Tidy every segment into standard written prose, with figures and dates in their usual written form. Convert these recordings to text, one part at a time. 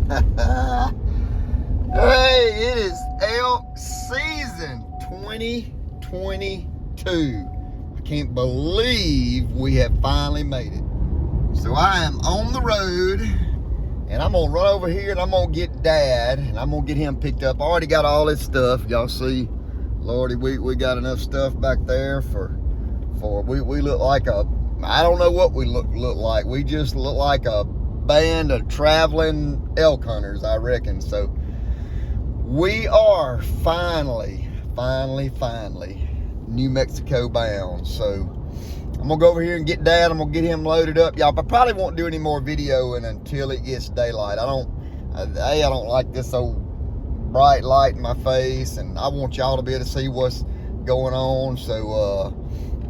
Hey, it is elk season 2022. I can't believe we have finally made it. So I am on the road, and I'm gonna run over here and I'm gonna get Dad, and I'm gonna get him picked up. I already got all this stuff. Y'all see, Lordy, we got enough stuff back there for we look like I don't know what we look like. We just look like a band of traveling elk hunters, I reckon. So we are finally New Mexico bound. So I'm gonna go over here and get Dad. I'm gonna get him loaded up, y'all. But I probably won't do any more videoing until it gets daylight. I don't like this old bright light in my face, and I want y'all to be able to see what's going on. So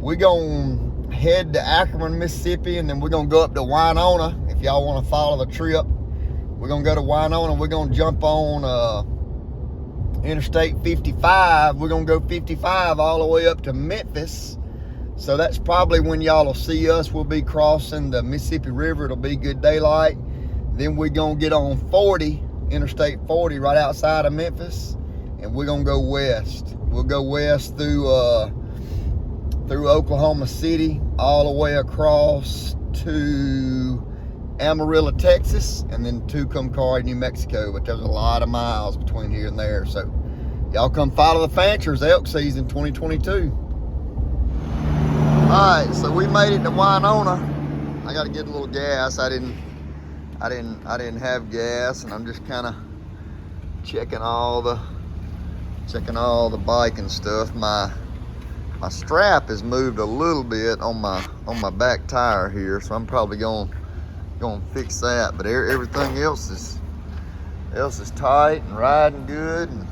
we're gonna head to Ackerman, Mississippi, and then we're gonna go up to Winona. If y'all want to follow the trip, we're gonna go to Winona. We're gonna jump on Interstate 55. We're gonna go 55 all the way up to Memphis. So that's probably when y'all will see us. We'll be crossing the Mississippi River. It'll be good daylight. Then we're gonna get on 40, Interstate 40, right outside of Memphis, and we're gonna go west. We'll go west through Oklahoma City, all the way across to Amarillo, Texas, and then to Tucumcari, New Mexico. But there's a lot of miles between here and there. So y'all come follow the Fanchers, elk season 2022. All right, so we made it to Winona. I got to get a little gas. I didn't have gas, and I'm just kind of checking all the bike and stuff. My strap has moved a little bit on my back tire here, so I'm probably going to fix that. But everything else is tight and riding good, and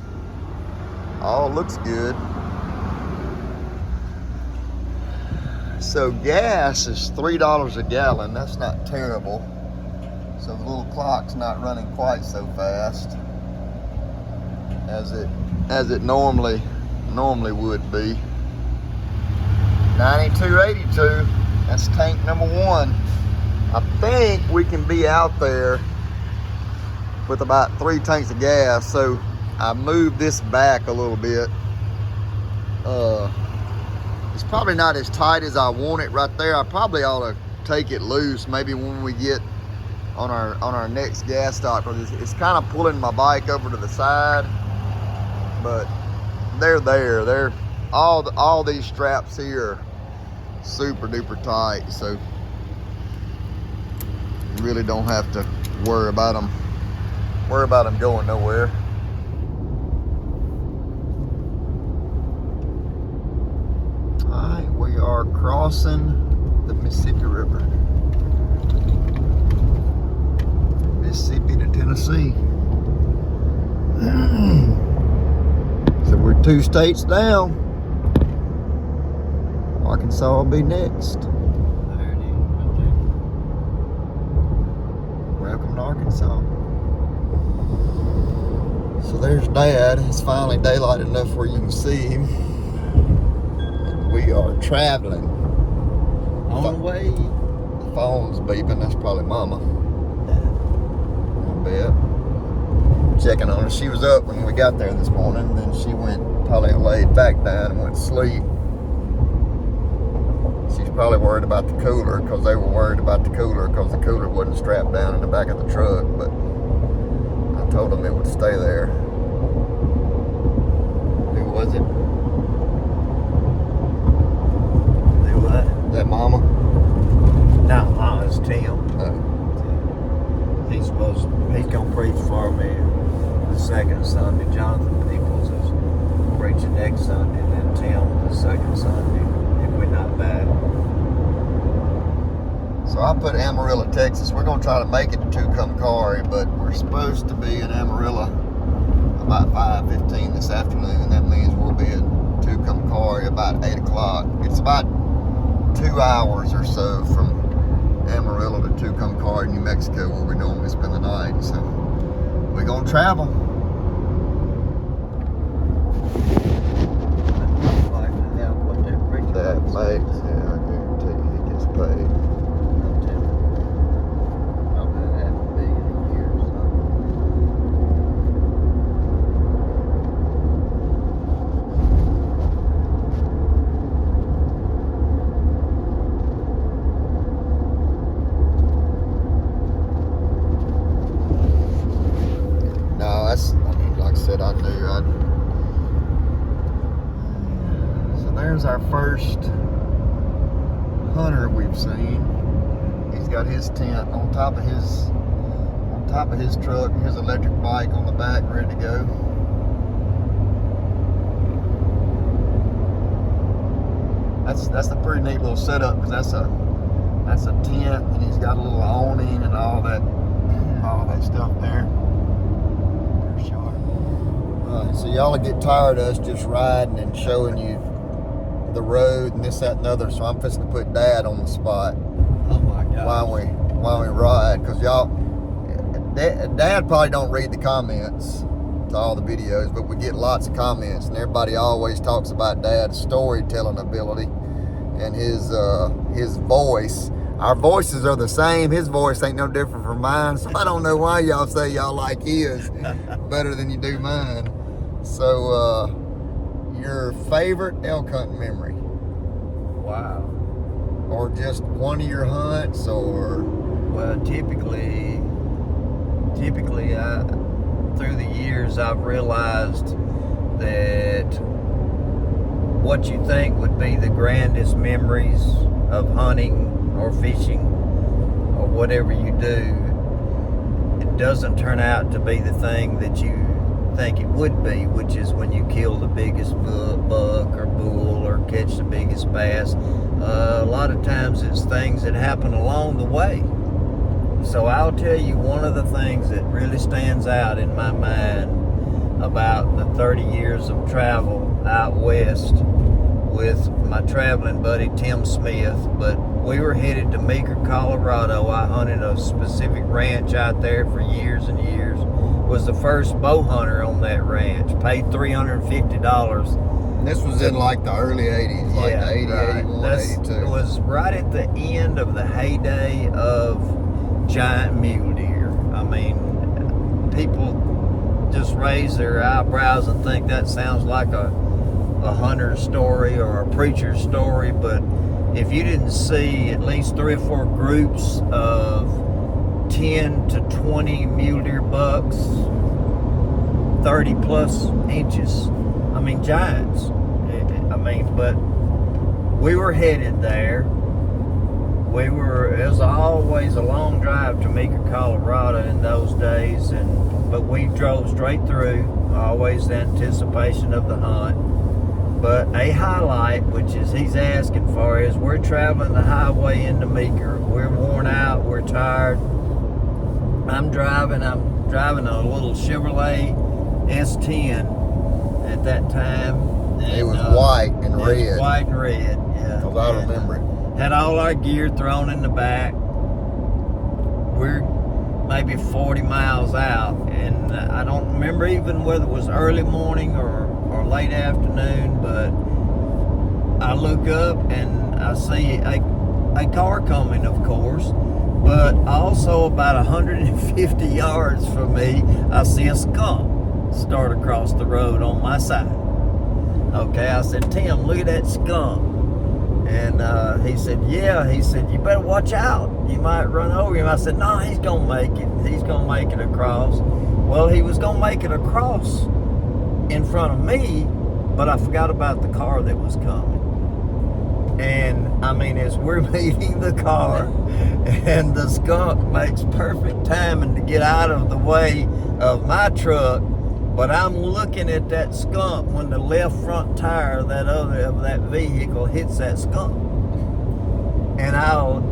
all looks good. So gas is $3 a gallon. That's not terrible. So the little clock's not running quite so fast as it normally would be. 92.82. That's tank number 1. I think we can be out there with about 3 tanks of gas. So I moved this back a little bit. It's probably not as tight as I want it right there. I probably ought to take it loose maybe when we get on our next gas stop, because it's kind of pulling my bike over to the side. But they're there. They're all these straps here are super duper tight, so you really don't have to worry about them going nowhere. All right, we are crossing the Mississippi River, Mississippi to Tennessee. So we're 2 states down. Arkansas will be next. There it is, right there. Welcome to Arkansas. So there's Dad. It's finally daylight enough where you can see him. And we are traveling. On the way. The phone's beeping. That's probably Mama. I bet. Checking on her. She was up when we got there this morning. Then she probably laid back down and went to sleep. She's probably worried about the cooler, because they were worried about the cooler because the cooler wasn't strapped down in the back of the truck. But I told them it would stay there. Who was it? Do what? Is that Mama? No, it's Tim. Oh. He's gonna preach for me the second Sunday. Jonathan Peoples is preaching next Sunday, and then Tim the second Sunday, if we're not bad. So I put Amarillo, Texas. We're gonna try to make it to Tucumcari, but we're supposed to be in Amarillo about 5:15 this afternoon. That means we'll be at Tucumcari about 8 o'clock. It's about 2 hours or so from Amarillo to Tucumcari, New Mexico, where we normally spend the night. So we're gonna travel. That makes, yeah, I guarantee you he gets paid. there's our first hunter we've seen. He's got his tent on top of his truck, his electric bike on the back, ready to go. That's a pretty neat little setup, because that's a tent, and he's got a little awning and all that stuff there. For sure. Alright, so y'all will get tired of us just riding and showing you the road and this, that, and the other. So I'm fixing to put Dad on the spot. Oh my God. While we ride, because y'all, Dad probably don't read the comments to all the videos, but we get lots of comments, and everybody always talks about Dad's storytelling ability and his voice. Our voices are the same. His voice ain't no different from mine, so I don't know why y'all say y'all like his better than you do mine. So, your favorite elk hunting memory? Wow. Or just one of your hunts, or? Well, typically, through the years, I've realized that what you think would be the grandest memories of hunting or fishing or whatever you do, it doesn't turn out to be the thing that you think it would be, which is when you kill the biggest buck or bull or catch the biggest bass. A lot of times it's things that happen along the way. So I'll tell you, one of the things that really stands out in my mind about the 30 years of travel out west with my traveling buddy Tim Smith, but we were headed to Meeker, Colorado. I hunted a specific ranch out there for years and years. Was the first bow hunter on that ranch. Paid $350. This was in like the early 80s, like the 80, right. 81, 82. It was right at the end of the heyday of giant mule deer. I mean, people just raise their eyebrows and think that sounds like a hunter's story or a preacher's story, but if you didn't see at least 3 or 4 groups of 10 to 20 mule deer bucks, 30 plus inches, I mean, giants. But we were headed there. It was always a long drive to Meeker, Colorado in those days, but we drove straight through, always the anticipation of the hunt. But a highlight, which is he's asking for, is we're traveling the highway into Meeker. We're worn out, we're tired. I'm driving a little Chevrolet S10 at that time. And, it was white and red. It was white and red, yeah. Because I remember it. Had all our gear thrown in the back. We're maybe 40 miles out, and I don't remember even whether it was early morning or late afternoon, but I look up and I see a car coming, of course, but also about 150 yards from me, I see a skunk start across the road on my side. Okay, I said, Tim, look at that skunk. And he said, yeah. He said, you better watch out. You might run over him. I said, no, he's going to make it. He's going to make it across. Well, he was going to make it across in front of me, but I forgot about the car that was coming. And, I mean, as we're meeting the car, and the skunk makes perfect timing to get out of the way of my truck, but I'm looking at that skunk when the left front tire of that vehicle hits that skunk. And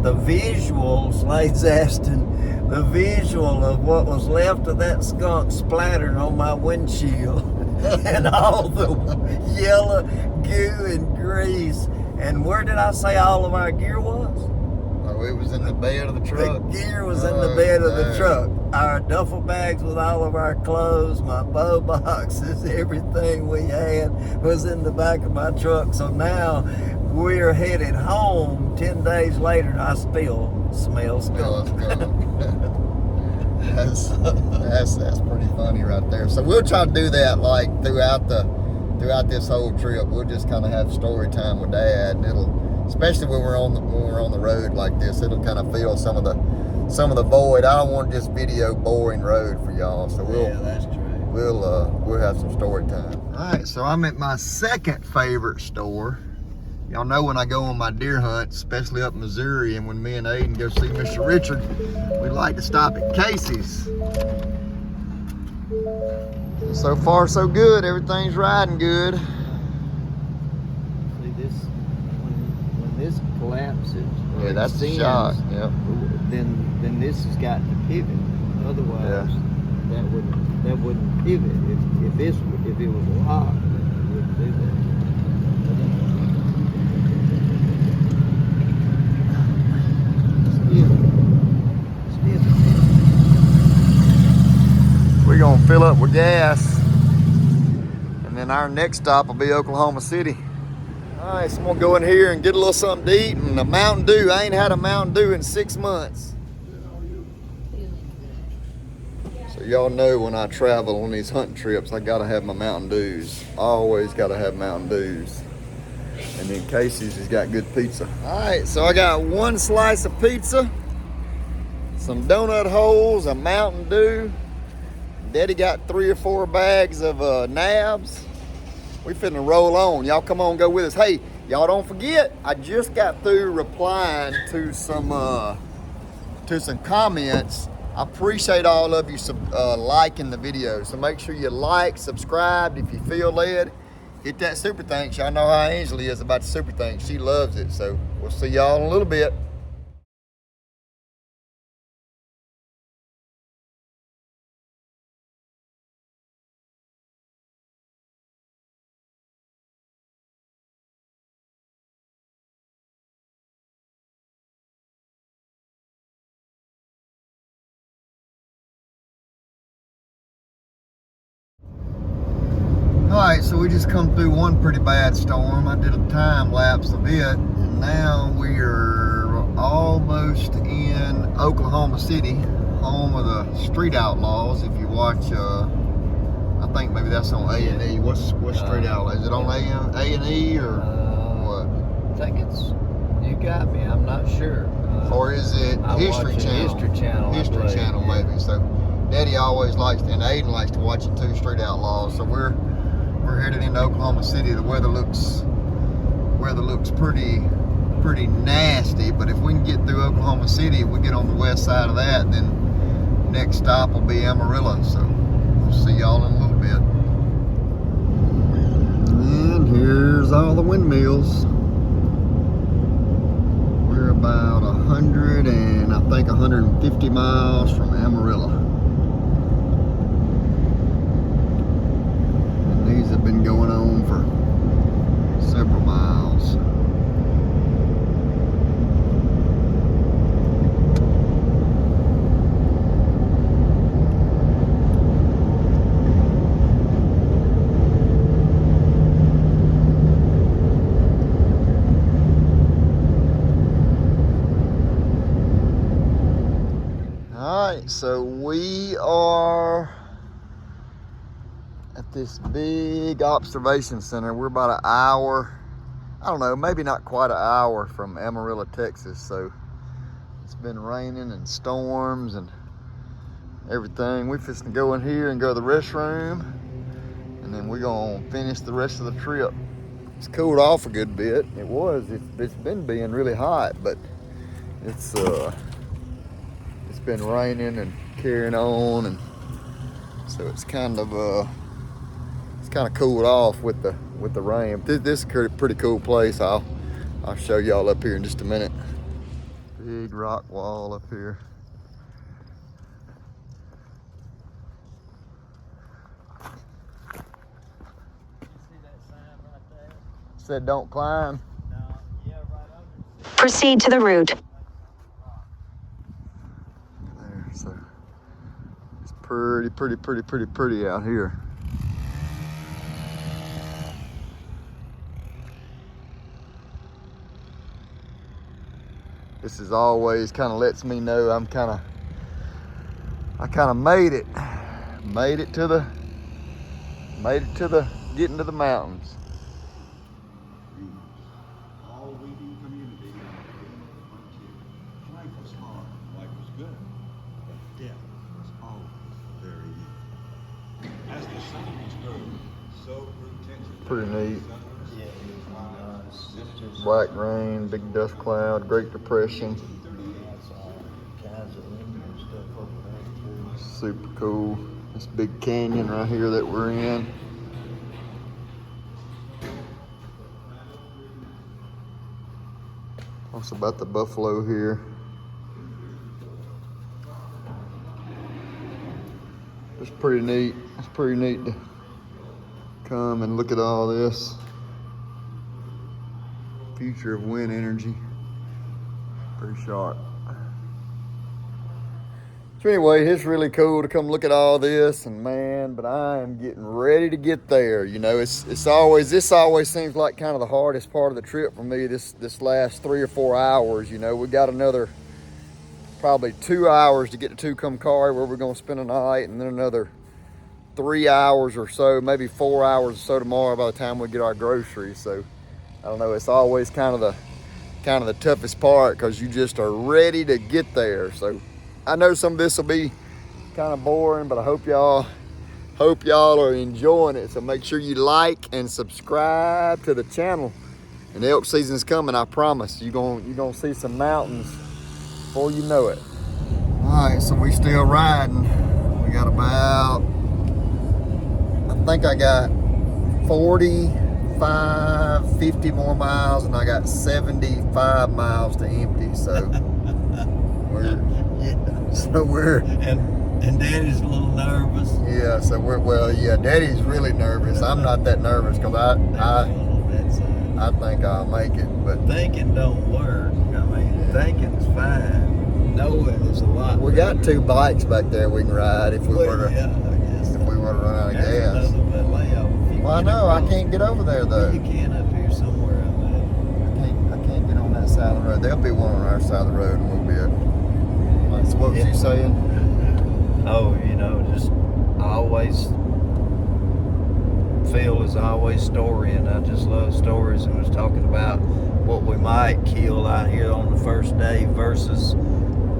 the visuals, Slade's asking, the visual of what was left of that skunk splattered on my windshield and all the yellow goo and grease. And where did I say all of our gear was? Oh, it was in the bed of the truck. The gear was in the bed of the truck. Our duffel bags with all of our clothes, my bow boxes, everything we had was in the back of my truck. So now we're headed home 10 days later, and I still smell skunk. That's pretty funny right there. So we'll try to do that like throughout this whole trip. We'll just kind of have story time with Dad, and it'll, especially when we're on the road like this, it'll kind of fill some of the void. I don't want to just video boring road for y'all. So that's true. We'll have some story time. All right, so I'm at my second favorite store Y'all know when I go on my deer hunts, especially up in Missouri, and when me and Aiden go see Mr. Richard, we like to stop at Casey's. So far, so good. Everything's riding good. See this, when this collapses, Yeah, that's the extends, shock. Yep. Then this has got to pivot. Otherwise, that wouldn't pivot. If it was locked, it wouldn't do that. We're gonna fill up with gas, and then our next stop will be Oklahoma City. All right, so I'm gonna go in here and get a little something to eat and a Mountain Dew. I ain't had a Mountain Dew in 6 months. So y'all know when I travel on these hunting trips, I gotta have my Mountain Dews. Always gotta have Mountain Dews. And then Casey's has got good pizza. All right, so I got one slice of pizza, some donut holes, a Mountain Dew. Daddy got 3 or 4 bags of nabs. We finna roll on. Y'all come on, go with us. Hey, y'all don't forget, I just got through replying to some comments. I appreciate all of you liking the video. So make sure you like, subscribe if you feel led. Hit that super thanks. Y'all know how Angela is about the super thanks. She loves it. So we'll see y'all in a little bit. All right, so we just come through one pretty bad storm. I did a time lapse of it, and now we are almost in Oklahoma City, home of the Street Outlaws. If you watch, I think maybe that's on A&E. What's Street Outlaws? Is it on A&E or what? I think it's, you got me, I'm not sure. Or is it History Channel? History Channel. History Channel, yeah. Maybe. So Daddy always likes, and Aiden likes to watch it too, Street Outlaws. So we're headed into Oklahoma City. The weather looks pretty nasty, but if we can get through Oklahoma City, if we get on the west side of that, then next stop will be Amarillo. So we'll see y'all in a little bit. And here's all the windmills. We're about 100 and I think 150 miles from Amarillo. These have been going on for several miles. All right, so we are at this big observation center. We're about an hour, I don't know, maybe not quite an hour from Amarillo, Texas. So it's been raining and storms and everything. We're just gonna go in here and go to the restroom, and then we're gonna finish the rest of the trip. It's cooled off a good bit. It's been being really hot, but it's been raining and carrying on, and so it's kind of cooled off with the rain. This is a pretty cool place. I'll show y'all up here in just a minute. Big rock wall up here. See that sign right there? Said don't climb. No, yeah, right under. Proceed to the route. There, so it's pretty out here. This is always kind of lets me know I kind of made it to the getting to the mountains. All weeding community life was hard, life was good, but death was always very near. As the sunlight grew, so grew tension. Pretty neat. Yeah, it's just Black rain, big dust cloud, Great Depression. that's all kinds of Indian stuff over there too. Super cool. This big canyon right here that we're in. Talks about the buffalo here. It's pretty neat. It's pretty neat to come and look at all this. Future of wind energy. Pretty sharp. So anyway, it's really cool to come look at all this, and man, but I am getting ready to get there. You know, this always seems like kind of the hardest part of the trip for me, this last 3 or 4 hours. You know, we got another probably 2 hours to get to Tucumcari, where we're gonna spend a night, and then another 3 hours or so, maybe 4 hours or so tomorrow by the time we get our groceries. So I don't know, it's always kind of the toughest part, because you just are ready to get there. So I know some of this will be kind of boring, but I hope y'all are enjoying it. So make sure you like and subscribe to the channel. And the elk season's coming, I promise. You're gonna see some mountains before you know it. All right, so we still riding. We got about, I think I got 45, 50 more miles, and I got 75 miles to empty. So we're and Daddy's a little nervous. yeah. So Daddy's really nervous. I'm not that nervous, because I think I'll make it. But Thinking don't work. I mean, thinking's fine. Knowing is a lot. we got 2 bikes back there we can ride if we were to run out of gas. Well, I know I can't get over there though. You can up here somewhere. I can't get on that side of the road. There'll be one on our side of the road in a little bit. So what was you saying? Oh, you know, just always Phil is always storying. I just love stories, and was talking about what we might kill out here on the first day versus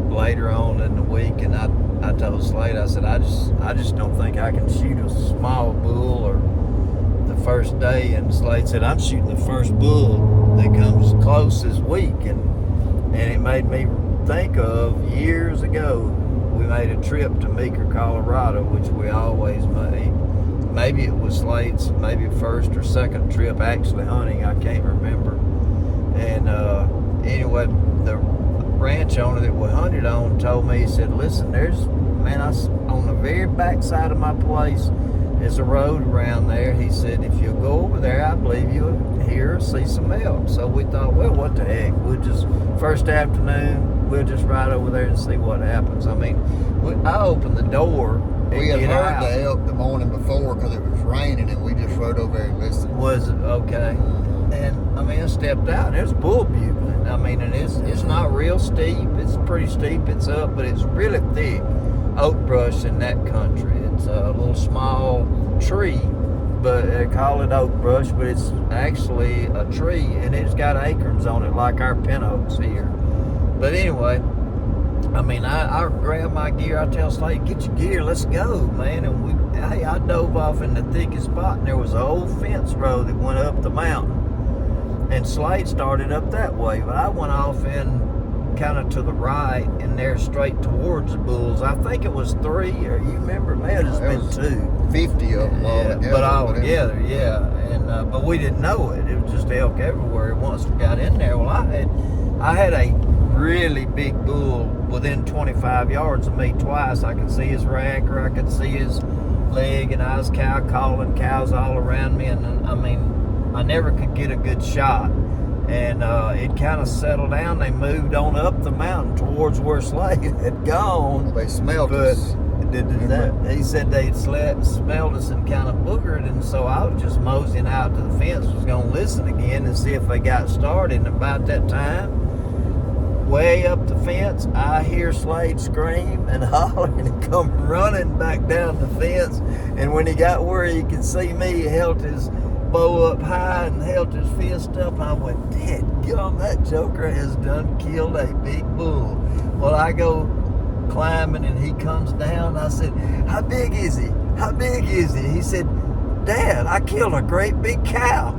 later on in the week. And I told Slade, I said, I just don't think I can shoot a small bull or the first day. And Slade said, I'm shooting the first bull that comes close this week. And it made me think of years ago, we made a trip to Meeker, Colorado, which we always made. Maybe it was Slade's maybe first or second trip actually hunting, I can't remember. And anyway, the ranch owner that we hunted on told me, he said, listen, on the very back side of my place is a road around there. He said, if you go over there, I believe you'll hear or see some elk. So we thought, well, what the heck, we'll just, first afternoon, we'll just ride over there and see what happens. I mean, I opened the door. We had heard the elk the morning before because it was raining, and we just rode over there and listened. Was it? Okay. And I mean, I stepped out, and there's bull bugling. I mean, and it's not real steep. It's pretty steep. It's up, but it's really thick oak brush in that country. It's a little small tree, but they call it oak brush, but it's actually a tree, and it's got acorns on it like our pin oaks here. But anyway, I mean, I grab my gear. I tell Slade, get your gear, let's go, man. And I dove off in the thickest spot, and there was an old fence road that went up the mountain. And Slade started up that way, but I went off in kind of to the right, and there straight towards the bulls. I think it was 3, or you remember, it may have just been 2. 50 of them all together. But all together, yeah. And but we didn't know it. It was just elk everywhere. Once we got in there, well, I had a really big bull within 25 yards of me twice. I could see his rack, or I could see his leg, and I was cow calling, cows all around me, and I mean, I never could get a good shot. And it kind of settled down. They moved on up the mountain towards where Slade had gone. They smelled us. He said they'd smelled us and kind of boogered, and so I was just moseying out to the fence, was going to listen again and see if they got started. And about that time, way up the fence, I hear Slade scream and holler, and he come running back down the fence. And when he got where he could see me, he held his bow up high and held his fist up. I went, dadgum, that joker has done killed a big bull. Well, I go climbing, and he comes down. I said, how big is he? How big is he? He said, Dad, I killed a great big cow.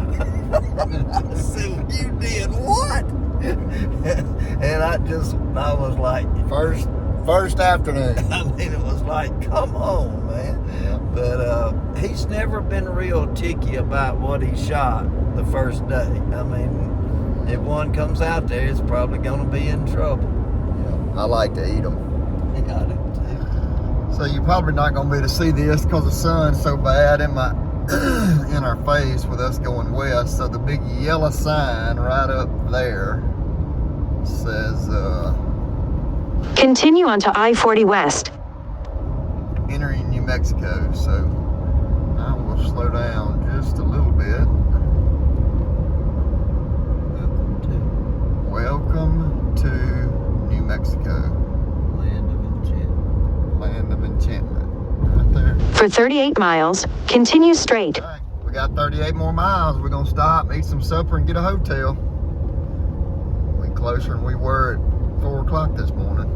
I said, you did what? And I was like, First afternoon. I mean, it was like, come on, man. Yeah. But he's never been real ticky about what he shot the first day. I mean, if one comes out there, it's probably going to be in trouble. Yeah. I like to eat them. I do too. So you're probably not going to be able to see this because the sun's so bad in our face with us going west. So the big yellow sign right up there says continue onto I-40 West. entering New Mexico. So I will slow down just a little bit. Welcome to New Mexico. Land of enchantment. Land of enchantment. Right there. For 38 miles, continue straight. All right, we got 38 more miles. We're gonna stop, eat some supper, and get a hotel. We closer than we were at 4 o'clock this morning.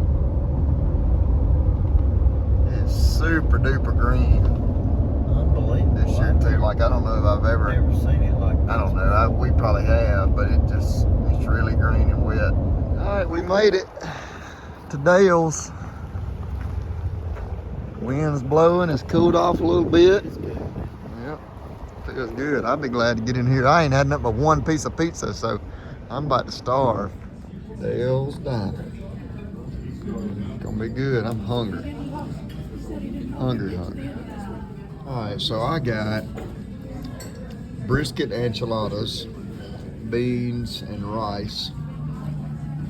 It's super duper green Unbelievable. this year too. Like I don't know if I've I've ever. never seen it like this. I don't know. We probably have, but it's really green and wet. All right, we made it to Dale's. Wind's blowing. It's cooled off a little bit. Yep, feels good. I'd be glad to get in here. I ain't had nothing but one piece of pizza, so I'm about to starve. Dale's Diner. It's gonna be good. I'm hungry. Hungry. All right, so I got brisket enchiladas, beans, and rice.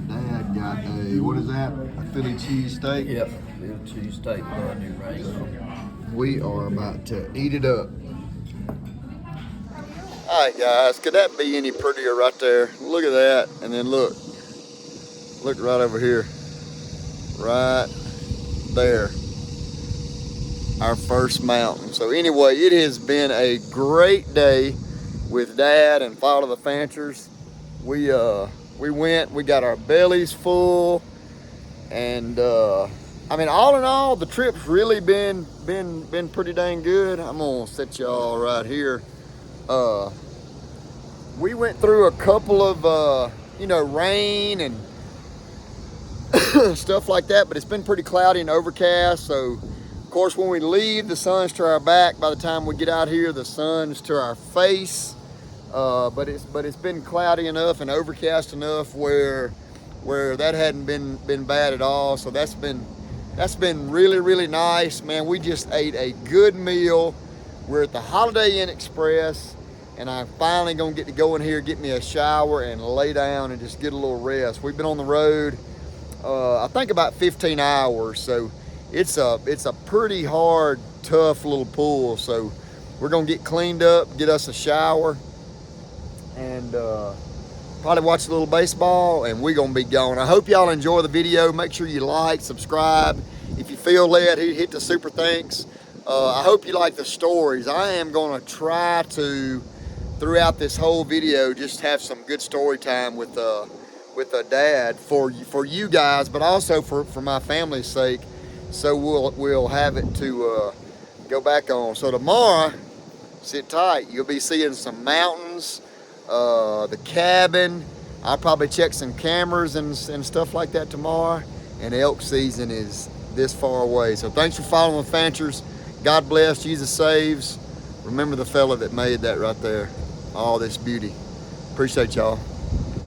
Dad got what is that? A Philly cheesesteak? Yep. Real cheesesteak bun, right? We are about to eat it up. All right, guys, could that be any prettier right there? Look at that, and then look right over here, right there, our first mountain. So anyway, it has been a great day with Dad and Follow the Fanchers. We went, we got our bellies full, and I mean, all in all, the trip's really been pretty dang good. I'm gonna set y'all right here. We went through a couple of rain and stuff like that, but it's been pretty cloudy and overcast. So of course, when we leave, the sun's to our back. By the time we get out here, the sun's to our face. But it's been cloudy enough and overcast enough where that hadn't been bad at all. So that's been really, really nice, man. We just ate a good meal. We're at the Holiday Inn Express, and I'm finally gonna get to go in here, get me a shower, and lay down and just get a little rest. We've been on the road, I think about 15 hours, so it's a pretty hard, tough little pull. So we're gonna get cleaned up, get us a shower, and probably watch a little baseball, and we're gonna be gone. I hope y'all enjoy the video. Make sure you like, subscribe. If you feel led, hit the super thanks. I hope you like the stories. I am gonna try to, throughout this whole video, just have some good story time with Dad for you guys, but also for my family's sake. So we'll have it to go back on. So tomorrow, sit tight. You'll be seeing some mountains, the cabin. I'll probably check some cameras and stuff like that tomorrow. And elk season is this far away. So thanks for following the Fanchers. God bless. Jesus saves. Remember the fella that made that right there. All this beauty. Appreciate y'all.